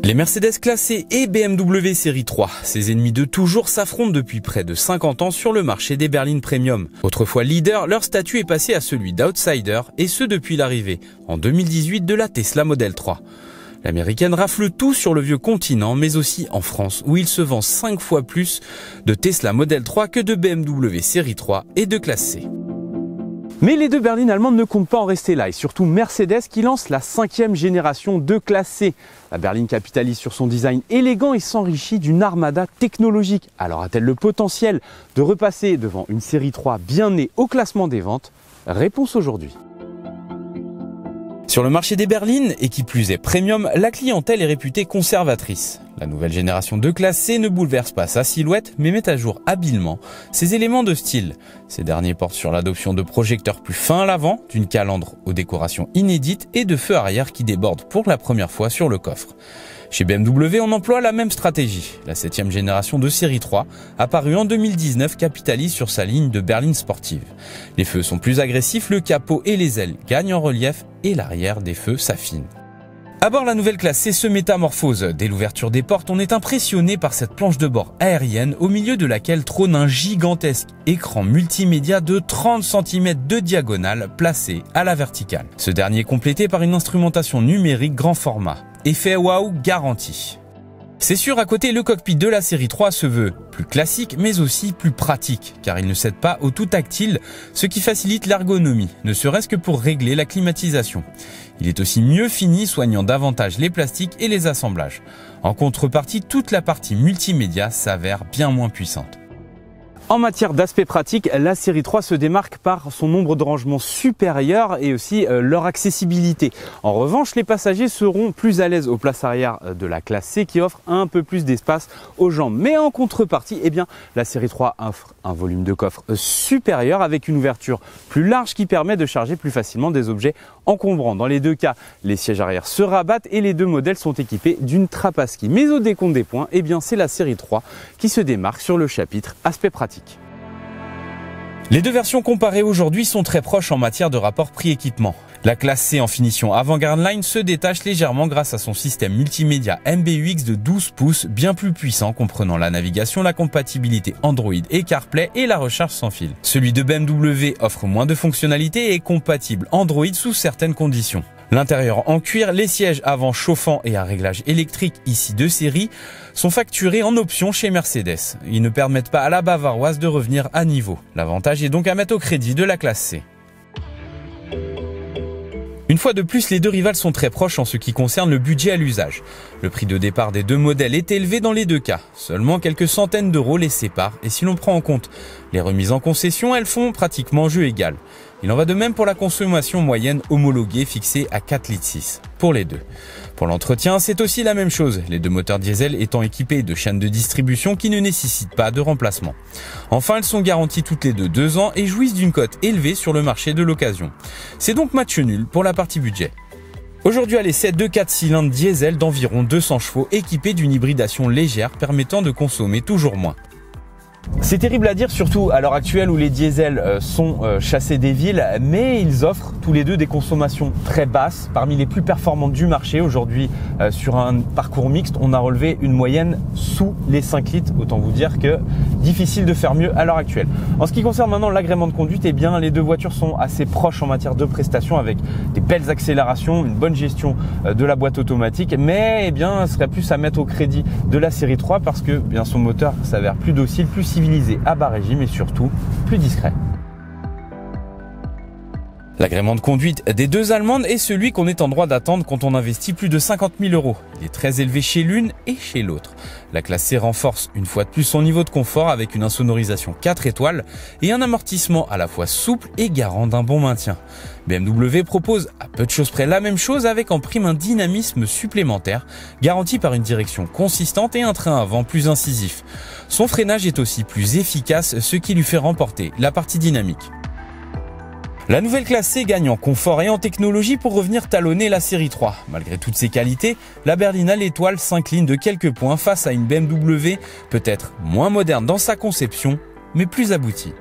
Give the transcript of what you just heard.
Les Mercedes classés et BMW série 3, ces ennemis de toujours s'affrontent depuis près de 50 ans sur le marché des berlines premium. Autrefois leader, leur statut est passé à celui d'outsider et ce depuis l'arrivée, en 2018, de la Tesla Model 3. L'américaine rafle tout sur le vieux continent, mais aussi en France, où il se vend 5 fois plus de Tesla Model 3 que de BMW série 3 et de classe C. Mais les deux berlines allemandes ne comptent pas en rester là, et surtout Mercedes qui lance la 5e génération de classe C. La berline capitalise sur son design élégant et s'enrichit d'une armada technologique. Alors a-t-elle le potentiel de repasser devant une série 3 bien née au classement des ventes? Réponse aujourd'hui. Sur le marché des berlines, et qui plus est premium, la clientèle est réputée conservatrice. La nouvelle génération de classe C ne bouleverse pas sa silhouette, mais met à jour habilement ses éléments de style. Ces derniers portent sur l'adoption de projecteurs plus fins à l'avant, d'une calandre aux décorations inédites et de feux arrière qui débordent pour la première fois sur le coffre. Chez BMW, on emploie la même stratégie. La 7e génération de série 3, apparue en 2019, capitalise sur sa ligne de berline sportive. Les feux sont plus agressifs, le capot et les ailes gagnent en relief et l'arrière des feux s'affine. À bord, la nouvelle classe C se métamorphose. Dès l'ouverture des portes, on est impressionné par cette planche de bord aérienne au milieu de laquelle trône un gigantesque écran multimédia de 30 cm de diagonale placé à la verticale. Ce dernier est complété par une instrumentation numérique grand format. Effet waouh garanti. C'est sûr, à côté, le cockpit de la série 3 se veut plus classique mais aussi plus pratique car il ne cède pas au tout tactile, ce qui facilite l'ergonomie, ne serait-ce que pour régler la climatisation. Il est aussi mieux fini, soignant davantage les plastiques et les assemblages. En contrepartie, toute la partie multimédia s'avère bien moins puissante. En matière d'aspect pratique, la série 3 se démarque par son nombre de rangements supérieur et aussi leur accessibilité. En revanche, les passagers seront plus à l'aise aux places arrière de la classe C qui offre un peu plus d'espace aux jambes. Mais en contrepartie, la série 3 offre un volume de coffre supérieur avec une ouverture plus large qui permet de charger plus facilement des objets encombrants. Dans les deux cas, les sièges arrière se rabattent et les deux modèles sont équipés d'une trappe à ski. Mais au décompte des points, c'est la série 3 qui se démarque sur le chapitre aspect pratique. Les deux versions comparées aujourd'hui sont très proches en matière de rapport prix-équipement. La classe C en finition avant-garde line se détache légèrement grâce à son système multimédia MBUX de 12 pouces bien plus puissant comprenant la navigation, la compatibilité Android et CarPlay et la recharge sans fil. Celui de BMW offre moins de fonctionnalités et est compatible Android sous certaines conditions. L'intérieur en cuir, les sièges avant chauffants et à réglage électrique ici de série sont facturés en option chez Mercedes. Ils ne permettent pas à la bavaroise de revenir à niveau. L'avantage est donc à mettre au crédit de la classe C. Une fois de plus, les deux rivales sont très proches en ce qui concerne le budget à l'usage. Le prix de départ des deux modèles est élevé dans les deux cas. Seulement quelques centaines d'euros les séparent et si l'on prend en compte les remises en concession, elles font pratiquement jeu égal. Il en va de même pour la consommation moyenne homologuée fixée à 4,6 litres pour les deux. Pour l'entretien, c'est aussi la même chose, les deux moteurs diesel étant équipés de chaînes de distribution qui ne nécessitent pas de remplacement. Enfin, elles sont garanties toutes les 2 ans et jouissent d'une cote élevée sur le marché de l'occasion. C'est donc match nul pour la partie budget. Aujourd'hui, elle est 7 de 4 cylindres diesel d'environ 200 chevaux équipés d'une hybridation légère permettant de consommer toujours moins. C'est terrible à dire, surtout à l'heure actuelle où les diesels sont chassés des villes, mais ils offrent tous les deux des consommations très basses, parmi les plus performantes du marché. Aujourd'hui, sur un parcours mixte, on a relevé une moyenne sous les 5 litres. Autant vous dire que difficile de faire mieux à l'heure actuelle. En ce qui concerne maintenant l'agrément de conduite, les deux voitures sont assez proches en matière de prestations avec des belles accélérations, une bonne gestion de la boîte automatique, mais ce serait plus à mettre au crédit de la série 3 parce que son moteur s'avère plus docile, plus civilisé à bas régime et surtout plus discret. L'agrément de conduite des deux allemandes est celui qu'on est en droit d'attendre quand on investit plus de 50 000 €. Il est très élevé chez l'une et chez l'autre. La classe C renforce une fois de plus son niveau de confort avec une insonorisation 4 étoiles et un amortissement à la fois souple et garant d'un bon maintien. BMW propose à peu de choses près la même chose avec en prime un dynamisme supplémentaire garanti par une direction consistante et un train avant plus incisif. Son freinage est aussi plus efficace, ce qui lui fait remporter la partie dynamique. La nouvelle classe C gagne en confort et en technologie pour revenir talonner la série 3. Malgré toutes ses qualités, la berline à l'étoile s'incline de quelques points face à une BMW peut-être moins moderne dans sa conception, mais plus aboutie.